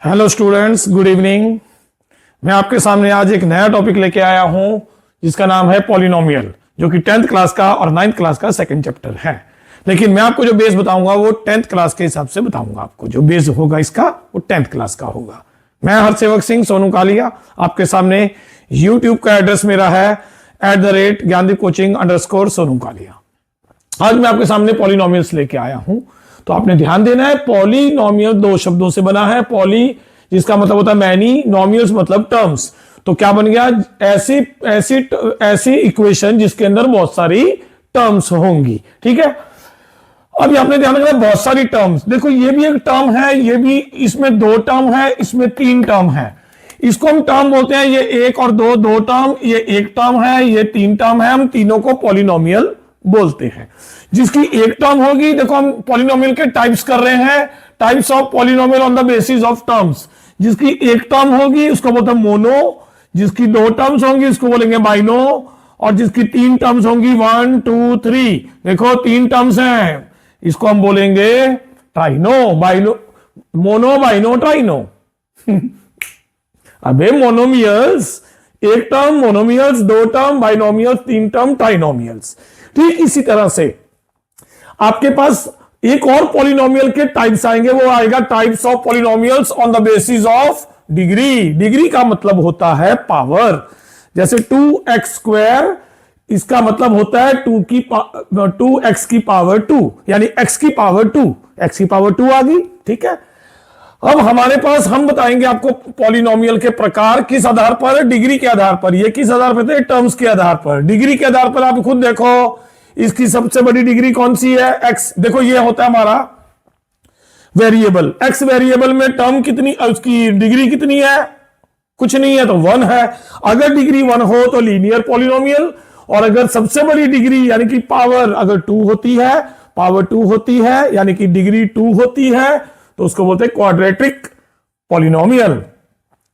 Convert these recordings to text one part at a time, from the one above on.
Hello students, good evening. मैं आपके सामने आज एक नया टॉपिक लेके आया हूं जिसका नाम है पॉलिनोमियल, जो कि 10th क्लास का और 9th क्लास का सेकंड चैप्टर है। लेकिन मैं आपको जो बेस बताऊंगा वो 10th क्लास के हिसाब से बताऊंगा। आपको जो बेस होगा इसका वो 10th क्लास का होगा। मैं हरसेवक सिंह सोनू कालिया आपके सामने, यूट्यूब का एड्रेस मेरा है @ज्ञानदीप_कोचिंग_सोनू कालिया। आज मैं आपके सामने पॉलिनोमियल्स लेके आया हूं, तो आपने ध्यान देना है। पॉलिनोमियल दो शब्दों से बना है। पॉली जिसका मतलब होता है मैनी, नोमियल्स मतलब टर्म्स। तो क्या बन गया? ऐसी ऐसी ऐसी इक्वेशन जिसके अंदर बहुत सारी टर्म्स होंगी। ठीक है, अब आपने ध्यान रखना बहुत सारी टर्म्स। देखो ये भी एक टर्म है, ये भी, इसमें दो टर्म है, इसमें तीन टर्म है। इसको हम टर्म बोलते हैं। ये एक और दो, दो टर्म, ये एक टर्म है, ये तीन टर्म है। हम तीनों को पॉलिनोमियल बोलते हैं। जिसकी एक टर्म होगी, देखो हम पॉलिनोमियल के टाइप्स कर रहे हैं, types of polynomial on the basis of terms. जिसकी एक टर्म होगी उसको बोलते हैं मोनो, जिसकी दो टर्म्स होंगी उसको बोलेंगे बाइनो, और जिसकी तीन टर्म्स होंगी 1 2 3, देखो तीन टर्म्स हैं, इसको हम बोलेंगे ट्राइनो। बाइनो, मोनो, बाइनो, ट्राइनो। अबे मोनोमियल्स एक टर्म, मोनोमियल्स दो टर्म, बाइनोमियल्स तीन टर्म, ट्राइनोमियल्स। ठीक इसी तरह से आपके पास एक और पॉलिनोमियल के टाइप्स आएंगे, वो आएगा types of polynomials on the basis of degree. Degree का मतलब होता है पावर। जैसे 2x², इसका मतलब होता है 2x की पावर 2, यानी x की पावर 2, x की पावर 2 आ गई। ठीक है, अब हमारे पास, हम बताएंगे आपको पॉलिनोमियल के प्रकार किस आधार पर? डिग्री के आधार पर। ये किस आधार पर थे? टर्म्स के आधार पर। डिग्री के आधार पर आप खुद देखो, इसकी सबसे बड़ी डिग्री कौन सी है? x। देखो ये होता है हमारा वेरिएबल। x वेरिएबल में टर्म कितनी, उसकी डिग्री कितनी है? कुछ नहीं है, तो 1 है। अगर डिग्री 1 हो तो लीनियर पॉलिनोमियल, और अगर सबसे बड़ी डिग्री यानी कि पावर अगर 2 होती है, पावर 2 होती है यानी कि डिग्री 2 होती है, तो उसको बोलते हैं क्वाड्रेटिक पॉलिनोमियल।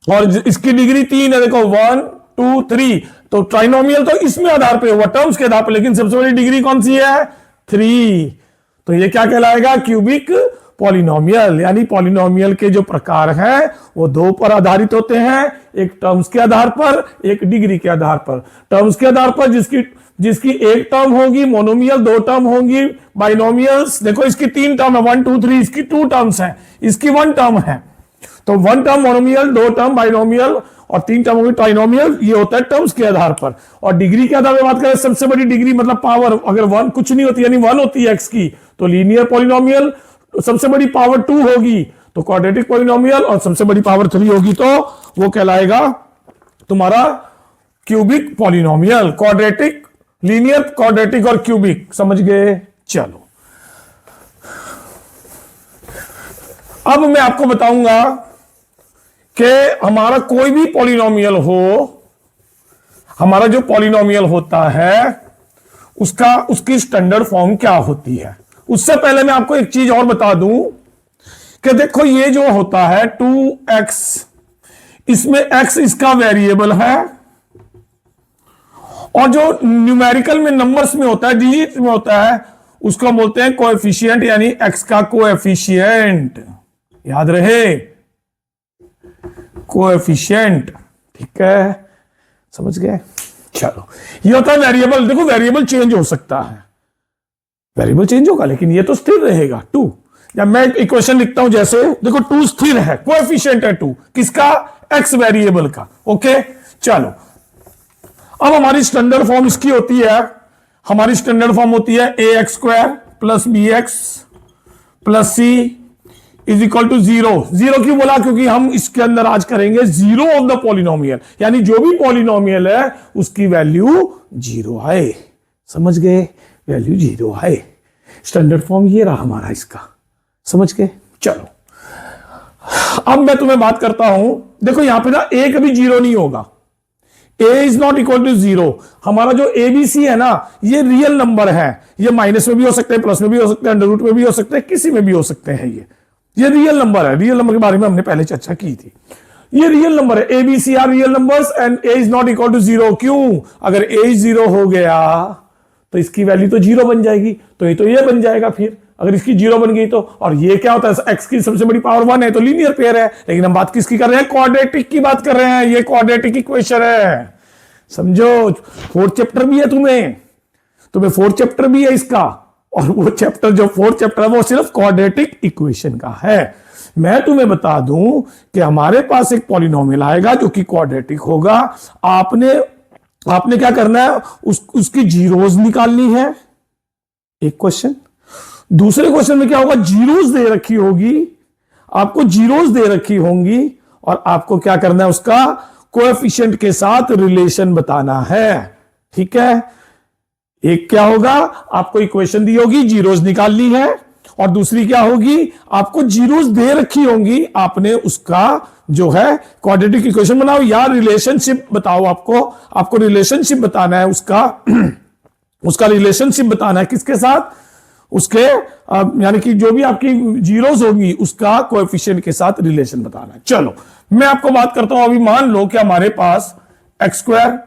और इसकी डिग्री 3 है, देखो 1 2 3, तो ट्राइनोमियल तो इसमें आधार पे हुआ, टर्म्स के आधार पर। लेकिन सबसे बड़ी डिग्री कौन सी है? 3। तो ये क्या कहलाएगा? Cubic polynomial. यानी पॉलिनोमियल के जो प्रकार हैं वो दो पर आधारित होते हैं, एक टर्म्स के आधार पर, एक डिग्री के आधार पर। टर्म्स के आधार पर जिसकी एक टर्म होगी मोनोमियल, दो टर्म होंगी बाइनोमियल्स। देखो इसकी तीन टर्म है, 1 2 3, इसकी 2 टर्म्स है, इसकी 1 टर्म है। तो 1 टर्म मोनोमियल, 2 टर्म बाइनोमियल, और 3 टर्म होगी ट्राइनोमियल। ये होता है टर्म्स के आधार पर। और डिग्री के आधार पर बात करें, सबसे बड़ी डिग्री मतलब पावर, अगर 1 कुछ नहीं होती यानी 1 होती है x की, तो लीनियर पॉलिनोमियल। सबसे बड़ी पावर 2 होगी तो क्वाड्रेटिक पॉलिनोमियल, और सबसे बड़ी पावर 3 होगी तो वो कहलाएगा तुम्हारा cubic polynomial. Quadratic, linear, quadratic और क्यूबिक, समझ गए? चलो अब मैं आपको बताऊंगा कि हमारा कोई भी पॉलिनोमियल हो, हमारा जो पॉलिनोमियल होता है उसकी स्टैंडर्ड फॉर्म क्या होती है। उससे पहले मैं आपको एक चीज और बता दूं कि देखो ये जो होता है 2x, इसमें x इसका वेरिएबल है, और जो न्यूमेरिकल में नंबर्स में होता है, डिजिट में होता है, उसको बोलते हैं कोएफिशिएंट, यानी x का कोएफिशिएंट। याद रहे, कोएफिशिएंट। ठीक है, समझ गए? चलो, ये होता है वेरिएबल। देखो वेरिएबल चेंज हो सकता है, वेरिएबल चेंज होगा, लेकिन ये तो स्थिर रहेगा 2। जब मैं इक्वेशन लिखता हूं, जैसे देखो 2 स्थिर है, कोएफिशिएंट है 2, किसका? x वेरिएबल का। ओके, चलो अब हमारी स्टैंडर्ड फॉर्म इसकी होती है, हमारी स्टैंडर्ड फॉर्म होती है ax² + bx + c is equal to 0। 0 क्यों बोला? क्योंकि हम इसके अंदर आज करेंगे जीरो ऑफ द पॉलिनोमियल, यानी जो भी पॉलिनोमियल है उसकी वैल्यू 0 आए। समझ गए? वैल्यू 0 आए। स्टैंडर्ड फॉर्म ये रहा हमारा इसका, समझ गए? चलो अब मैं तुम्हें बात करता हूं, देखो यहां पे ना a कभी 0 नहीं होगा। a is not equal to 0। हमारा जो ABC है ना, ये रियल नंबर है। ये माइनस में भी हो सकते हैं, प्लस में भी हो सकते हैं, अंडर रूट में भी हो सकते हैं, किसी में भी हो सकते हैं। ये रियल नंबर है। रियल नंबर के बारे में हमने पहले चर्चा की थी। ये रियल नंबर है, ABC are real numbers and a is not equal to 0। क्यों? अगर a 0 हो गया तो इसकी वैल्यू तो 0 बन जाएगी, तो ये बन जाएगा फिर। अगर इसकी 0 बन गई तो, और ये क्या होता है, x की सबसे बड़ी पावर 1 है तो लीनियर पेयर है। लेकिन हम बात किसकी कर रहे हैं, क्वाड्रेटिक की बात कर रहे हैं, ये क्वाड्रेटिक इक्वेशन है, समझो। फोर्थ चैप्टर भी है तुम्हें फोर्थ चैप्टर भी है इसका, और वो चैप्टर जो फोर्थ चैप्टर है वो सिर्फ क्वाड्रेटिक इक्वेशन का है। मैं तुम्हें बता दूं कि हमारे पास एक पॉलिनोमियल आएगा जो कि क्वाड्रेटिक होगा। आपने क्या करना है, उसकी जीरोज निकालनी है, एक क्वेश्चन। दूसरे क्वेश्चन में क्या होगा, जीरोज दे रखी होगी, आपको जीरोज दे रखी होंगी, और आपको क्या करना है, उसका कोएफिशिएंट के साथ रिलेशन बताना है। ठीक है, एक क्या होगा, आपको इक्वेशन दी होगी, जीरोज निकालनी है, और दूसरी क्या होगी, आपको जीरोज दे रखी होंगी, आपने उसका जो है क्वाड्रेटिक इक्वेशन बनाओ या रिलेशनशिप बताओ। आपको रिलेशनशिप बताना है उसका उसका रिलेशनशिप बताना है किसके साथ, उसके यानी कि जो भी आपकी जीरोज होगी उसका कोएफिशिएंट के साथ रिलेशन बताना है। चलो मैं आपको बात करता हूं। अभी मान लो कि हमारे पास x²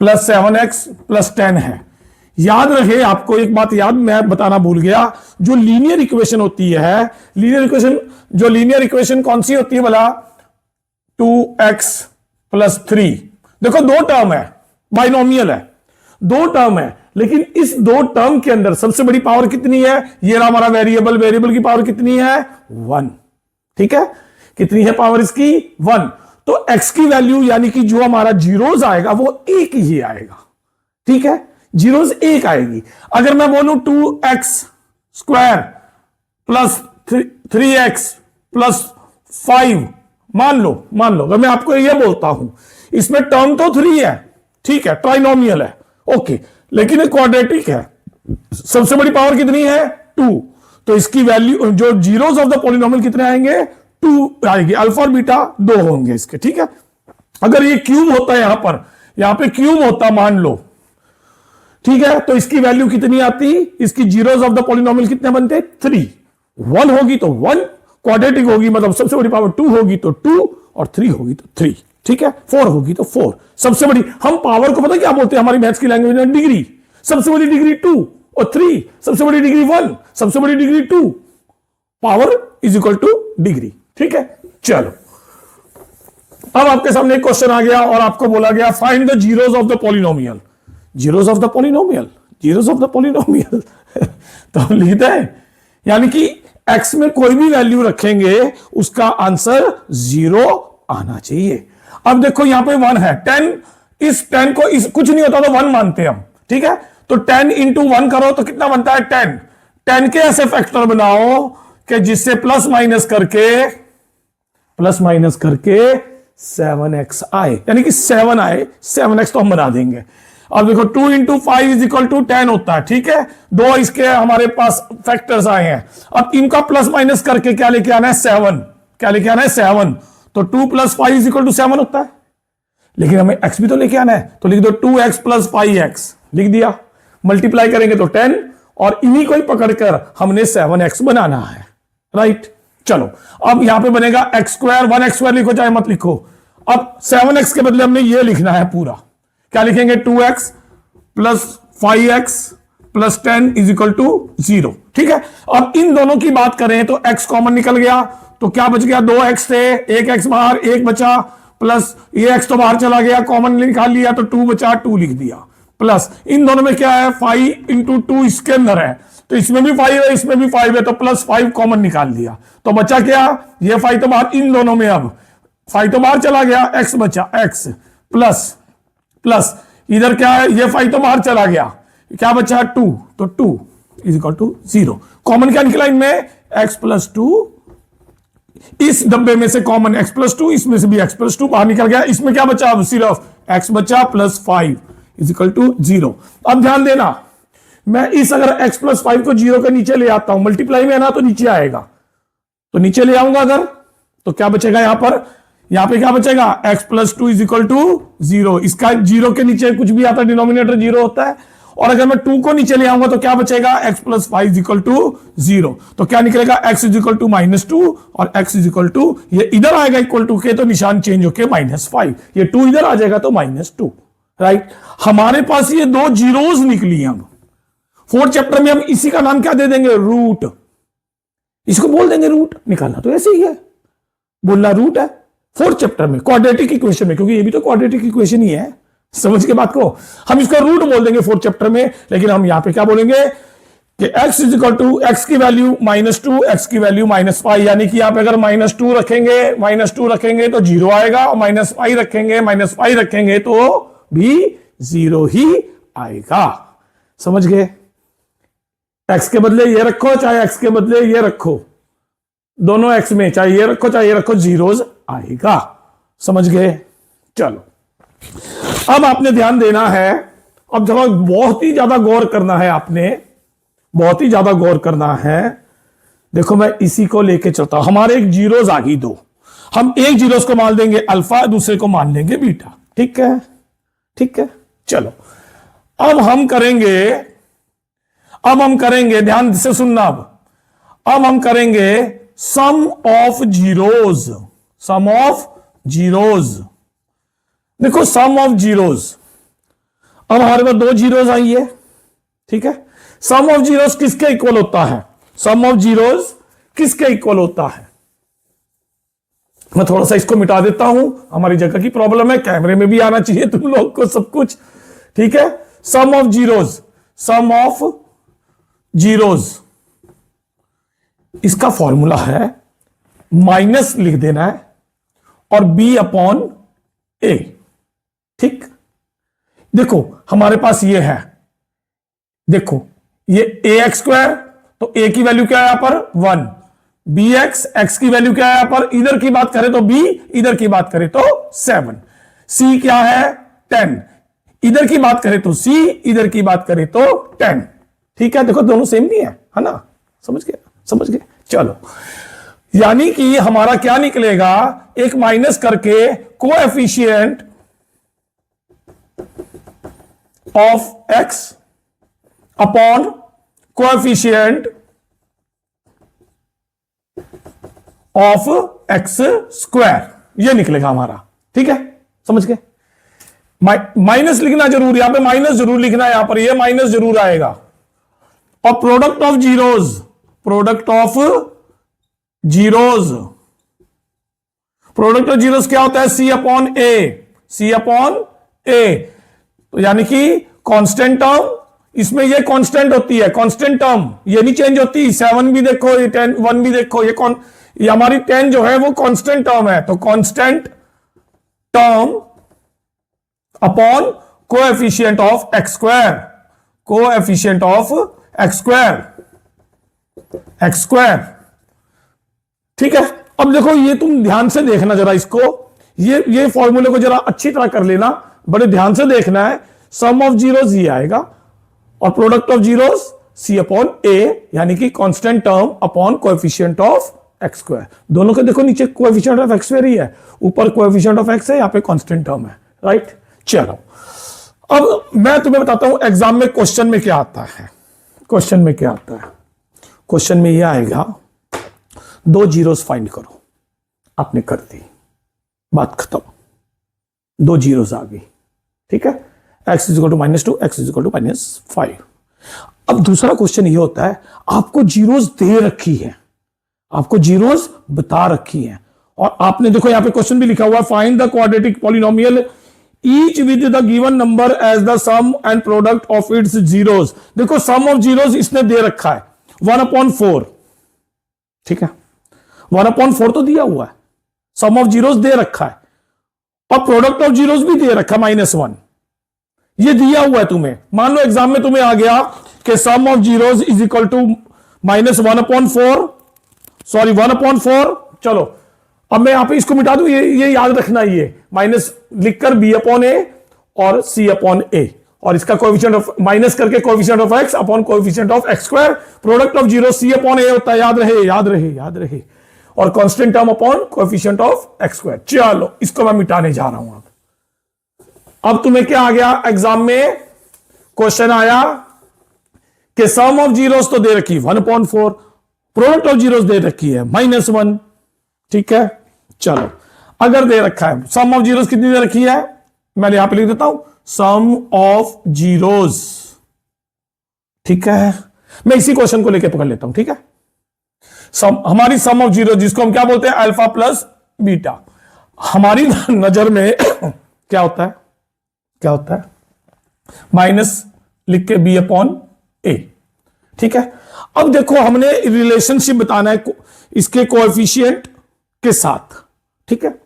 + 7x + 10 है। याद रहे, आपको एक बात याद मैं बताना भूल गया, जो लीनियर इक्वेशन होती है, लीनियर इक्वेशन कौन सी होती है भला, 2x + 3। देखो दो टर्म है, बाइनोमियल है, दो टर्म है, लेकिन इस दो टर्म के अंदर सबसे बड़ी पावर कितनी है, ये रहा हमारा वेरिएबल की पावर कितनी है, 1। ठीक है, कितनी है पावर इसकी, 1। तो x की वैल्यू यानी कि जो हमारा जीरोज आएगा वो 1 ही आएगा। ठीक है, जीरोज 1 आएगी। अगर मैं बोलूं 2x² + 3x + 5, मान लो अगर मैं आपको ये बोलता हूं, इसमें टर्म तो 3 है, ठीक है, ट्राइनोमियल है, ओके, लेकिन क्वाड्रेटिक है, सबसे बड़ी पावर कितनी है, 2। तो इसकी वैल्यू, जो जीरोज ऑफ द पॉलिनोमियल कितने आएंगे, 2 आएगी, अल्फा और बीटा 2 होंगे इसके। ठीक है, अगर ये क्यूब होता है, यहां पे क्यूब होता मान लो, ठीक है, तो इसकी वैल्यू कितनी आती, इसकी जीरोज ऑफ द पॉलिनोमियल कितने बनते, 3। 1 होगी तो 1, क्वाड्रेटिक होगी मतलब सबसे बड़ी पावर 2 होगी तो 2, और 3 होगी तो 3। ठीक है, 4 होगी तो 4। सबसे बड़ी, हम पावर को पता क्या बोलते हैं हमारी मैथ्स की लैंग्वेज में, डिग्री। सबसे बड़ी डिग्री 2 और 3, सबसे बड़ी डिग्री 1, सबसे बड़ी डिग्री 2, पावर = डिग्री। ठीक है, चलो अब आपके सामने एक क्वेश्चन आ गया और आपको बोला गया find the zeros of the polynomial. Zeros of the polynomial तो हम लिखते हैं, यानी कि x में कोई भी वैल्यू रखेंगे उसका आंसर 0 आना चाहिए। अब देखो यहां पे 1 है, 10, इस 10 को कुछ नहीं होता तो 1 मानते हैं हम। ठीक है, तो 10 × 1 करो तो कितना बनता है, 10। 10 के ऐसे फैक्टर बनाओ कि जिससे प्लस माइनस करके 7x आए, यानी कि 7 आए, 7x तो हम बना देंगे। अब देखो 2 × 5 = 10 होता है। ठीक है, दो इसके हमारे पास फैक्टर्स आए हैं, अब इनका प्लस माइनस करके क्या लेके आना है, 7। क्या लेके आना है, 7। तो 2 + 5 = 7 होता है, लेकिन हमें x भी तो लेके आना है, तो लिख दो 2x + 5x, लिख दिया। मल्टीप्लाई करेंगे तो 10, और इन्हीं को ही पकड़कर हमने 7x बनाना है। राइट, चलो अब यहां पे बनेगा x², 1x² लिखो चाहे मत लिखो। अब 7x के बदले हमने ये लिखना है पूरा, क्या लिखेंगे, 2x + 5x + 10 = 0। ठीक है, अब इन दोनों की बात करें तो x कॉमन निकल गया, तो क्या बच गया, 2x थे, 1x बाहर, 1 बचा, प्लस ये x तो बाहर चला गया, कॉमन निकाल लिया तो 2 बचा, 2 लिख दिया, प्लस इन दोनों में क्या है, 5 × 2 इसके अंदर है, तो इसमें भी 5 है, इसमें भी 5 है, तो +5 कॉमन निकाल दिया, तो बचा क्या, ये 5 तो बाहर, इन दोनों में अब 5 तो बाहर चला गया, x बचा, x प्लस इधर क्या है, ये 5 तो बाहर चला गया, क्या बचा, 2, तो 2 = 0। कॉमन क्या निकला इनमें, x + 2, इस डब्बे में से कॉमन x + 2, इसमें से भी x + 2 बाहर निकल गया, इसमें क्या बचा, अब सिर्फ x बचा +5 = 0। अब ध्यान देना, मैं इस अगर x + 5 को 0 के नीचे ले आता हूं, मल्टीप्लाई में है ना, तो नीचे आएगा, तो नीचे ले आऊंगा अगर, तो क्या बचेगा यहां पे क्या बचेगा, x + 2 = 0। इसका 0 के नीचे कुछ भी आता है, डिनोमिनेटर 0 होता है। और अगर मैं 2 को नीचे ले आऊंगा तो क्या बचेगा, x + 5 = 0। तो क्या निकलेगा, x = -2 और x ये इधर आएगा = के, तो निशान चेंज होके -5, ये 2 इधर आ जाएगा तो -2। राइट, हमारे पास ये दो जीरोज निकली। अब फोर्थ चैप्टर में हम इसी का नाम क्या दे देंगे, रूट। इसको बोल देंगे रूट, निकालना तो ऐसे ही है, बोलना रूट है फोर्थ चैप्टर में क्वाड्रेटिक इक्वेशन में, क्योंकि ये भी तो क्वाड्रेटिक इक्वेशन ही है। समझ के बात को, हम इसका रूट बोल देंगे फोर्थ चैप्टर में, लेकिन हम यहां पे क्या बोलेंगे कि x is equal to x की वैल्यू -2, एक्स की वैल्यू -5, यानी कि यहां पे अगर -2 रखेंगे तो 0 आएगा, और -5 रखेंगे तो भी 0 ही आएगा। समझ गए? x के बदले ये रखो, चाहे x के बदले ये रखो, दोनों x में चाहे ये रखो चाहे ये रखो, जीरोस आएगा। समझ गए? चलो, अब आपने ध्यान देना है, अब थोड़ा बहुत ही ज्यादा गौर करना है, आपने बहुत ही ज्यादा गौर करना है। देखो मैं इसी को लेके चलता हूं, हमारे एक जीरोस आ गई दो, हम एक जीरोस को मान लेंगे अल्फा, दूसरे को मान लेंगे बीटा। ठीक है, ठीक है। चलो अब हम करेंगे ध्यान से सुनना, अब हम करेंगे sum of zeros. Sum of zeros, देखो सम ऑफ जीरोस, अब हमारे पास दो जीरोस आई है। ठीक है, सम ऑफ जीरोस किसके इक्वल होता है, सम ऑफ जीरोस किसके इक्वल होता है। मैं थोड़ा सा इसको मिटा देता हूं, हमारी जगह की प्रॉब्लम है, कैमरे में भी आना चाहिए तुम लोग को सब कुछ। ठीक है, sum of zeros, sum of zeros, इसका फॉर्मूला है माइनस लिख देना है और b अपॉन ए। ठीक, देखो हमारे पास ये है, देखो ये ax², तो a की वैल्यू क्या है यहां पर 1, bx, x की वैल्यू क्या है यहां पर, इधर की बात करें तो b, इधर की बात करें तो 7, c क्या है 10, इधर की बात करें तो c, इधर की बात करें तो 10। ठीक है, देखो दोनों सेम नहीं है ना, समझ गए, समझ गए। चलो, यानी कि हमारा क्या निकलेगा, एक माइनस करके coefficient of x upon coefficient of x², ये निकलेगा हमारा। ठीक है, समझ गए? माइनस लिखना जरूर, यहां पे माइनस जरूर लिखना है, यहां पर ये माइनस जरूर आएगा। और product of zeros, product of zeros, product of zeros क्या होता है, c अपॉन ए, c अपॉन ए, तो यानी कि कांस्टेंट टर्म, इसमें ये कांस्टेंट होती है, कांस्टेंट टर्म ये नहीं चेंज होती, 7 भी देखो, ये 10, 1 भी देखो, ये हमारी 10 जो है वो कांस्टेंट टर्म है, तो constant term upon coefficient of x², coefficient of x²। ठीक है, अब देखो ये तुम ध्यान से देखना जरा इसको, ये फॉर्मूले को जरा अच्छी तरह कर लेना, बड़े ध्यान से देखना है। सम ऑफ जीरोस ये आएगा और product of zeros c upon A, यानी कि constant term upon coefficient of x²। दोनों के देखो नीचे कोएफिशिएंट ऑफ x² ही है, ऊपर कोएफिशिएंट ऑफ x है, यहां पे कांस्टेंट टर्म है। राइट, चलो अब मैं तुम्हें बताता हूं एग्जाम में क्वेश्चन में क्या आता है। क्वेश्चन में क्या आता है, क्वेश्चन में यह आएगा दो जीरोस फाइंड करो, आपने कर दी, बात खत्म, दो जीरोस आ गई। ठीक है, x is equal to -2, x is equal to -5। अब दूसरा क्वेश्चन ये होता है, आपको जीरोस दे रखी है, आपको जीरोस बता रखी है, और आपने देखो यहां पे क्वेश्चन भी लिखा हुआ है, find the quadratic polynomial each with the given number as the sum and product of its zeros. देखो सम ऑफ जीरोस इसने दे रखा है 1/4। ठीक है, 1/4 तो दिया हुआ है, सम ऑफ जीरोस दे रखा है, और प्रोडक्ट ऑफ जीरोस भी दे रखा है -1, ये दिया हुआ है तुम्हें। मान लो एग्जाम में तुम्हें आ गया कि sum of zeros is equal to -1/4, sorry 1/4। चलो अब मैं यहां पे इसको मिटा दूं, ये याद रखना, ये माइनस लिखकर b अपॉन ए और c अपॉन ए, और इसका कोएफिशिएंट ऑफ माइनस करके coefficient of x upon coefficient of x², product of zero c upon A होता है, याद रहे, याद रहे, याद रहे, और constant term upon coefficient of x²। चलो इसको मैं मिटाने जा रहा हूं। अब तुम्हें क्या आ गया, एग्जाम में क्वेश्चन आया कि सम ऑफ जीरोस तो दे रखी 1/4, प्रोडक्ट ऑफ जीरोस दे रखी है -1। ठीक है, चलो अगर दे रखा है सम ऑफ जीरोस कितनी दे रखी है, मैंने यहां पे लिख देता हूं, सम ऑफ जीरोस। ठीक है, मैं इसी क्वेश्चन को लेके पकड़ लेता हूं। ठीक है, हमारी सम ऑफ जीरो, जिसको हम क्या बोलते हैं, अल्फा प्लस बीटा, हमारी नजर में क्या होता है, क्या होता है, माइनस लिख के बी अपॉन ए। ठीक है, अब देखो हमने रिलेशनशिप बताना है इसके कोएफिशिएंट के साथ। ठीक है,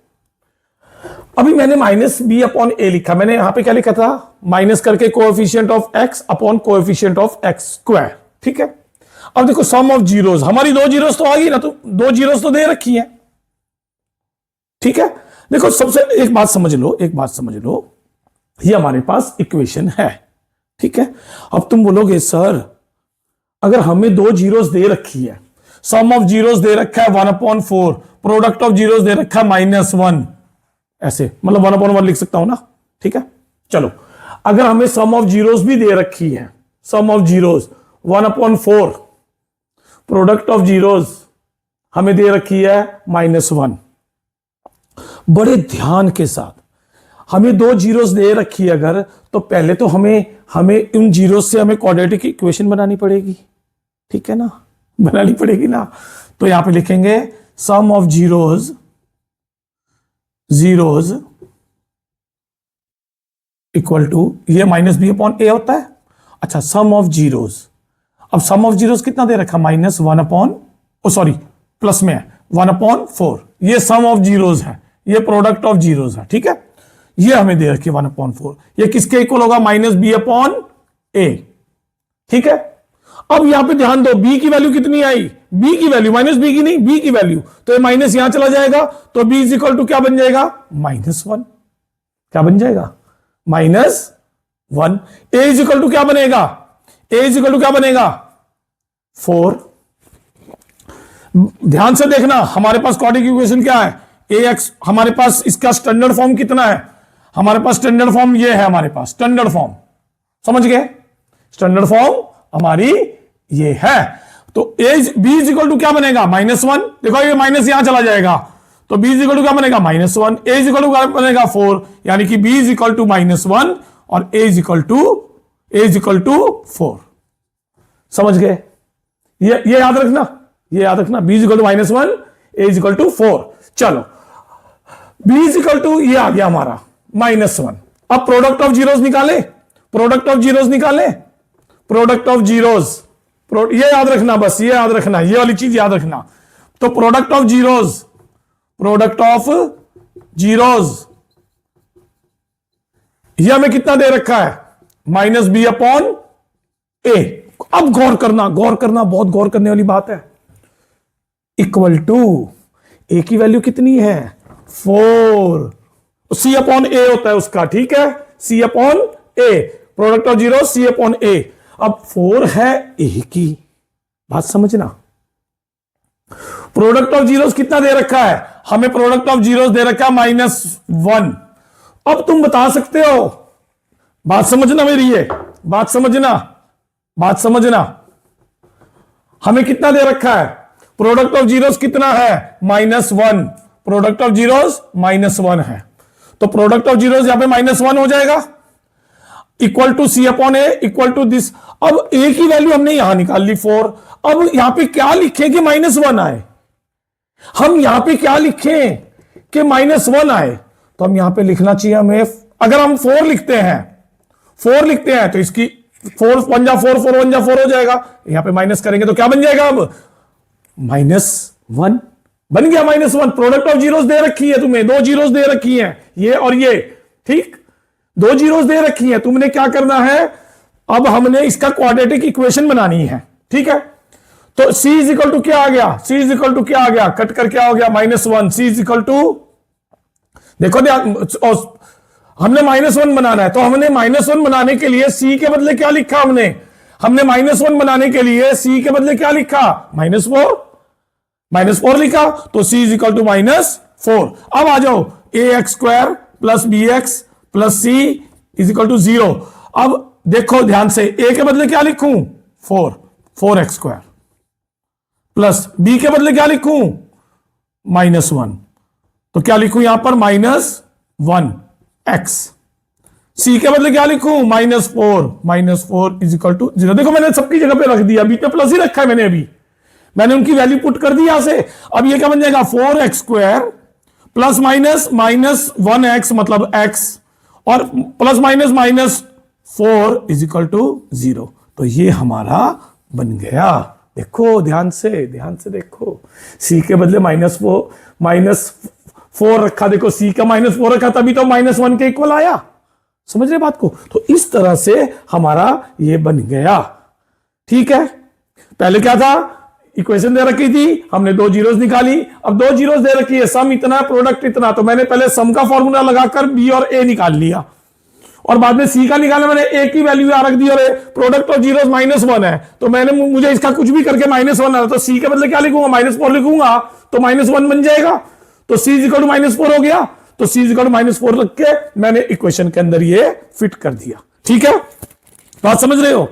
अभी मैंने माइनस बी अपॉन ए लिखा, मैंने यहां पे क्या लिखा था, माइनस करके coefficient of x upon coefficient of x square. ठीक है, अब देखो सम ऑफ जीरोस, हमारी दो जीरोस तो आ गई ना, तो दो जीरोस तो दे रखी है। ठीक है, देखो सबसे एक बात समझ लो, एक बात समझ लो, ये हमारे पास इक्वेशन है। ठीक है, अब तुम बोलोगे सर अगर हमें दो जीरोस दे रखी है, सम ऑफ जीरोस दे रखा है 1/4, प्रोडक्ट ऑफ जीरोस दे रखा है -1, ऐसे मतलब 1/1 लिख सकता हूं ना। ठीक है, चलो अगर हमें सम ऑफ जीरोस भी दे रखी है, sum of zeros 1/4, product of zeros हमें दे रखी है -1। बड़े ध्यान के साथ, हमें दो जीरोस दे रखी है अगर, तो पहले तो हमें उन जीरोस से हमें क्वाड्रेटिक इक्वेशन बनानी पड़ेगी। ठीक है ना, बनानी पड़ेगी ना। तो यहां पे लिखेंगे सम ऑफ जीरोस इक्वल टू, ये माइनस बी अपॉन ए होता है। अच्छा, सम ऑफ जीरोस, अब सम ऑफ जीरोस कितना दे रखा, प्लस में है 1/4, ये सम ऑफ जीरोस है, ये प्रोडक्ट ऑफ जीरोस है। ठीक है, ये हमें दे रखी है 1/4, ये किसके इक्वल होगा, माइनस बी अपॉन ए। ठीक है, अब यहां पे ध्यान दो, b की वैल्यू कितनी आई, b की वैल्यू, माइनस बी की नहीं, b की वैल्यू, तो ये माइनस यहां चला जाएगा, तो b इज इक्वल टू क्या बन जाएगा, -1। क्या बन जाएगा, -1। a इज इक्वल टू क्या बनेगा, a इज इक्वल टू क्या बनेगा, 4। ध्यान से देखना, हमारे पास क्वाड्रेटिक इक्वेशन क्या है, ax, हमारे पास इसका स्टैंडर्ड फॉर्म कितना है, हमारे पास स्टैंडर्ड फॉर्म ये है, हमारे पास स्टैंडर्ड फॉर्म, समझ गए, स्टैंडर्ड फॉर्म हमारी ये है। तो b इज इक्वल टू क्या बनेगा, -1। देखो ये माइनस यहां चला जाएगा, तो b इज इक्वल टू क्या बनेगा, -1। a इज इक्वल टू क्या बनेगा, 4, यानी कि b इज इक्वल टू -1 और a इज इक्वल टू 4। समझ गए, ये याद रखना, ये याद रखना, b is equal to -1, a is equal to 4। चलो b इज इक्वल टू ये आ गया हमारा -1। अब प्रोडक्ट ऑफ जीरोस निकाले, प्रोडक्ट ऑफ जीरोस निकाले, प्रोडक्ट ऑफ जीरोस, ये याद रखना, बस ये याद रखना, ये वाली चीज याद रखना। तो प्रोडक्ट ऑफ जीरोस ये हमें कितना दे रखा है, -b अपॉन ए। अब गौर करना, बहुत गौर करने वाली बात है, इक्वल टू ए की वैल्यू कितनी है, 4, c अपॉन ए होता है उसका। ठीक है, c upon A, product of zero c upon A. अब 4 है ए की, बात समझना, प्रोडक्ट ऑफ जीरोस कितना दे रखा है, हमें प्रोडक्ट ऑफ जीरोस दे रखा है -1। अब तुम बता सकते हो, बात समझना मेरी, ये बात समझना, हमें कितना दे रखा है, प्रोडक्ट ऑफ जीरोस कितना है, -1, प्रोडक्ट ऑफ जीरोस -1 है, तो प्रोडक्ट ऑफ जीरोस यहां पे -1 हो जाएगा, equal to c upon a, equal to this. अब a की वैल्यू हमने यहां निकाल ली 4। अब यहां पे क्या लिखें कि -1 आए, हम यहां पे क्या लिखें कि -1 आए, तो हम यहां पे लिखना चाहिए हमें, अगर हम 4 लिखते हैं तो इसकी 4 1 जा 4, 4 1 जा 4 हो जाएगा, यहां पे माइनस करेंगे तो क्या बन जाएगा, अब -1 बन गया, -1। प्रोडक्ट ऑफ जीरोस दे रखी है तुम्हें, दो जीरोस दे रखी हैं, ये और ये, ठीक, दो जीरोस दे रखी हैं, तुमने क्या करना है, अब हमने इसका क्वाड्रेटिक इक्वेशन बनानी है। ठीक है, तो c इज इक्वल टू क्या आ गया, c इज इक्वल टू क्या आ गया, कट कर क्या हो गया, -1, c इज इक्वल टू, देखो हमने -1 बनाना है, तो हमने -1 बनाने के लिए c के बदले क्या लिखा, हमने -1 बनाने के लिए c के बदले क्या लिखा, -4 लिखा, तो c इज इक्वल टू -4। अब आ जाओ, ax² plus bx plus c is equal to 0। अब देखो ध्यान से, a के बदले क्या लिखूं, 4x² प्लस b के बदले क्या लिखूं, -1, तो क्या लिखूं यहां पर, -1x सी के बदले क्या लिखूं, -4 इज इक्वल टू 0। देखो मैंने सबकी जगह पे रख दिया, बीटा प्लस ही रखा है मैंने, अभी मैंने उनकी वैल्यू पुट कर दी यहां से। अब ये क्या बन जाएगा, 4x² प्लस माइनस -1x मतलब x, और plus minus -4 is equal to 0। तो ये हमारा बन गया। देखो ध्यान से देखो, सी के बदले -4 रखा, देखो सी का -4 रखा, तभी तो -1 के इक्वल आया। समझ रहे बात को? तो इस तरह से हमारा ये बन गया। ठीक है, पहले क्या था, इक्वेशन दे रखी थी, हमने 2 जीरोस निकाली। अब 2 जीरोस दे रखी है, सम इतना प्रोडक्ट इतना, तो मैंने पहले सम का फॉर्मूला लगाकर बी और ए निकाल लिया, और बाद में सी का निकाला मैंने, ए की वैल्यू यहां रख दी, और प्रोडक्ट ऑफ जीरोस -1 है, तो मुझे इसका कुछ भी करके -1 आया, तो सी के बदले क्या लिखूंगा, -4 लिखूंगा, तो -1 बन जाएगा। तो सी इज इक्वल टू -4 हो गया। तो सी इज इक्वल टू -4 रख के मैंने इक्वेशन के अंदर ये फिट कर दिया। ठीक है, बात समझ रहे हो?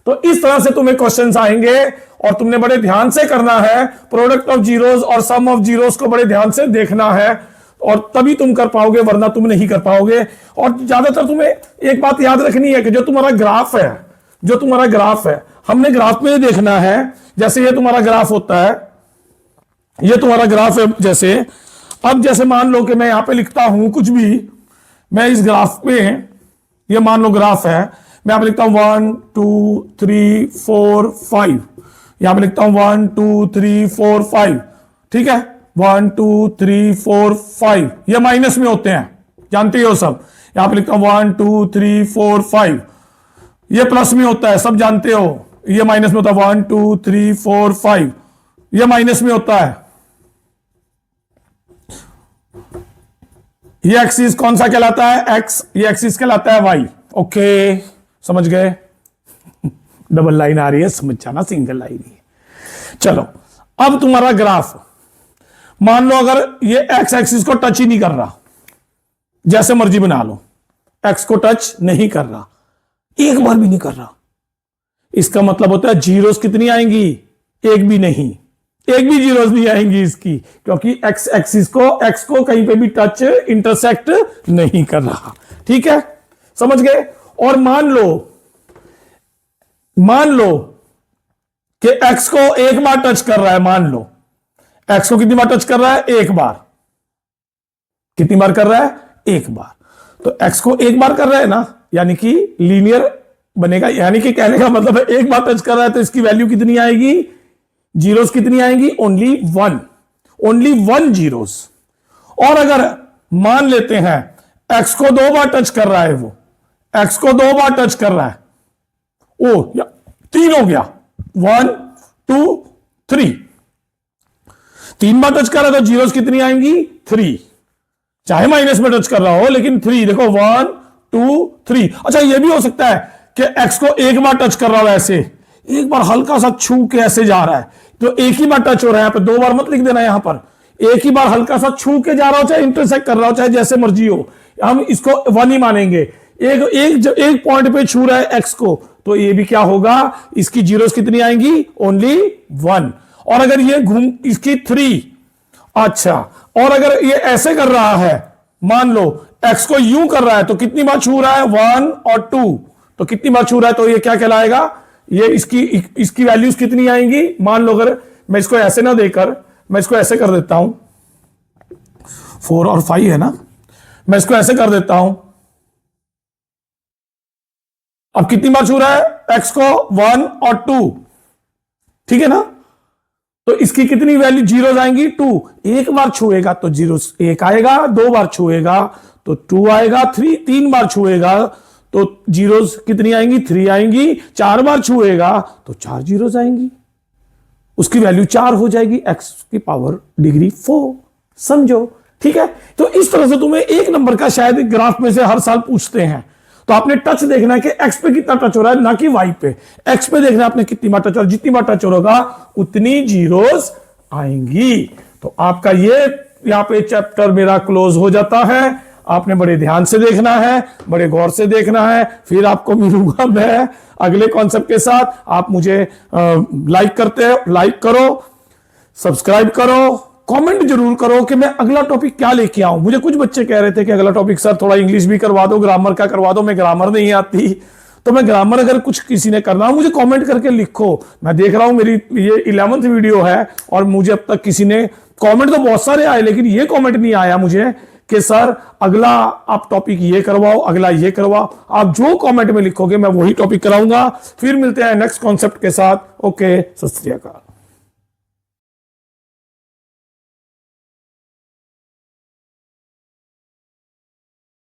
तो इस तरह से तुम्हें क्वेश्चंस आएंगे, और तुमने बड़े ध्यान से करना है। प्रोडक्ट ऑफ जीरोस और सम ऑफ जीरोस को बड़े ध्यान से देखना है, और तभी तुम कर पाओगे, वरना तुम नहीं कर पाओगे। और ज्यादातर तुम्हें एक बात याद रखनी है कि जो तुम्हारा ग्राफ है, हमने ग्राफ में देखना है। जैसे ये तुम्हारा ग्राफ होता है, ये तुम्हारा ग्राफ है। जैसे मान लो कि मैं यहां पे लिखता हूं कुछ भी, मैं इस ग्राफ में, ये मान लो ग्राफ है, मैं यहां पे लिखता हूं 1 2 3 4 5, यहां पे लिखता हूं 1 2 3 4 5। ठीक है, 1 2 3 4 5, ये माइनस में होते हैं, जानते हो सब। यहां पे लिखता हूं 1 2 3 4 5, ये प्लस में होता है, सब जानते हो। ये माइनस में होता है, 1 2 3 4 5, ये माइनस में होता है। ये एक्सिस कौन सा कहलाता है, एक्स, ये एक्सिस कहलाता है वाई। ओके, समझ गए? डबल लाइन आ रही है, समझ जाना, सिंगल लाइन ही है। चलो, अब तुम्हारा ग्राफ, मान लो अगर ये एक्स एक्सिस को टच ही नहीं कर रहा, जैसे मर्जी बना लो, एक्स को टच नहीं कर रहा, एक बार भी नहीं कर रहा, इसका मतलब होता है जीरोस कितनी आएंगी, एक भी नहीं, एक भी जीरोस नहीं आएंगी इसकी, क्योंकि एक्स एक्सिस को, एक्स को कहीं पे भी टच इंटरसेक्ट नहीं कर रहा। ठीक है, समझ गए? और मान लो कि एक्स को एक बार टच कर रहा है, मान लो एक्स को कितनी बार टच कर रहा है, एक बार। कितनी बार कर रहा है, एक बार। तो एक्स को एक बार कर रहा है ना, यानी कि लीनियर बनेगा, यानी कि कहने का मतलब है एक बार टच कर रहा है, तो इसकी वैल्यू कितनी आएगी, जीरोस कितनी आएंगी, ओनली 1 जीरोस। और अगर मान लेते हैं एक्स को 2 बार टच कर रहा है, वो एक्स को 2 बार टच कर रहा है, ओ या 3 हो गया, 1 2 3, 3 बार टच कर रहा है, तो जीरोस कितनी आएंगी, 3, चाहे माइनस में टच कर रहा हो, लेकिन 3, देखो 1 2 3। अच्छा, यह भी हो सकता है कि एक्स को एक बार टच कर रहा हो, ऐसे एक बार हल्का सा छू के ऐसे जा रहा है, तो एक ही बार टच हो रहा है, यहां पर 2 बार मत लिख देना, यहां पर एक ही बार हल्का सा छू के जा रहा हो, चाहे इंटरसेक्ट कर रहा हो, चाहे जैसे मर्जी हो, हम इसको 1 ही मानेंगे। एक पॉइंट पे छू रहा है एक्स को, तो ये भी क्या होगा, इसकी जीरोस कितनी आएंगी, ओनली 1। और अगर ये घूम, इसकी 3, अच्छा, और अगर ये ऐसे कर रहा है, मान लो एक्स को यूं कर रहा है, तो कितनी बार छू रहा है, 1 और 2, तो कितनी बार छू रहा है, तो ये क्या कहलाएगा, ये इसकी वैल्यूज कितनी आएंगी। मान लो अगर मैं इसको ऐसे ना देकर, मैं इसको ऐसे कर देता हूं, 4 और 5 है ना, मैं इसको ऐसे कर देता हूं, अब कितनी बार छू रहा है एक्स को, 1 और 2, ठीक है ना, तो इसकी कितनी वैल्यू जीरोस आएंगी, 2। एक बार छुएगा तो जीरोस 1 आएगा, 2 बार छुएगा तो 2 आएगा, 3 बार छुएगा तो जीरोस कितनी आएंगी, 3 आएंगी, 4 बार छुएगा तो 4 जीरोस आएंगी, उसकी वैल्यू 4 हो जाएगी, एक्स की पावर डिग्री 4। समझो? ठीक है, तो इस तरह से तुम्हें एक नंबर का शायद ग्राफ में से हर साल पूछते हैं, तो आपने टच देखना है कि एक्स पे कितना टच हो रहा है, ना कि वाई पे। एक्स पे देखना है आपने कितनी बार टच हो रहा है, जितनी बार टच होगा उतनी जीरोस आएंगी। तो आपका ये यहां पे चैप्टर मेरा क्लोज हो जाता है। आपने बड़े ध्यान से देखना है, बड़े गौर से देखना है। फिर आपको मिलूंगा मैं अगले कॉन्सेप्ट के साथ। आप मुझे लाइक करते हो, लाइक करो, सब्सक्राइब करो, कमेंट जरूर करो कि मैं अगला टॉपिक क्या लेके आऊं। मुझे कुछ बच्चे कह रहे थे कि अगला टॉपिक सर थोड़ा इंग्लिश भी करवा दो, ग्रामर का करवा दो, मैं ग्रामर नहीं आती। तो मैं ग्रामर अगर कुछ किसी ने करना हो मुझे कमेंट करके लिखो। मैं देख रहा हूं मेरी ये 11th वीडियो है और मुझे अब तक किसी ने कमेंट, तो बहुत सारे आए लेकिन ये कमेंट नहीं आया मुझे कि सर अगला आप टॉपिक ये करवाओ, अगला ये करवाओ। आप जो कमेंट में लिखोगे मैं वही टॉपिक कराऊंगा। फिर मिलते हैं नेक्स्ट कॉन्सेप्ट के साथ। ओके, सत श्री अकाल।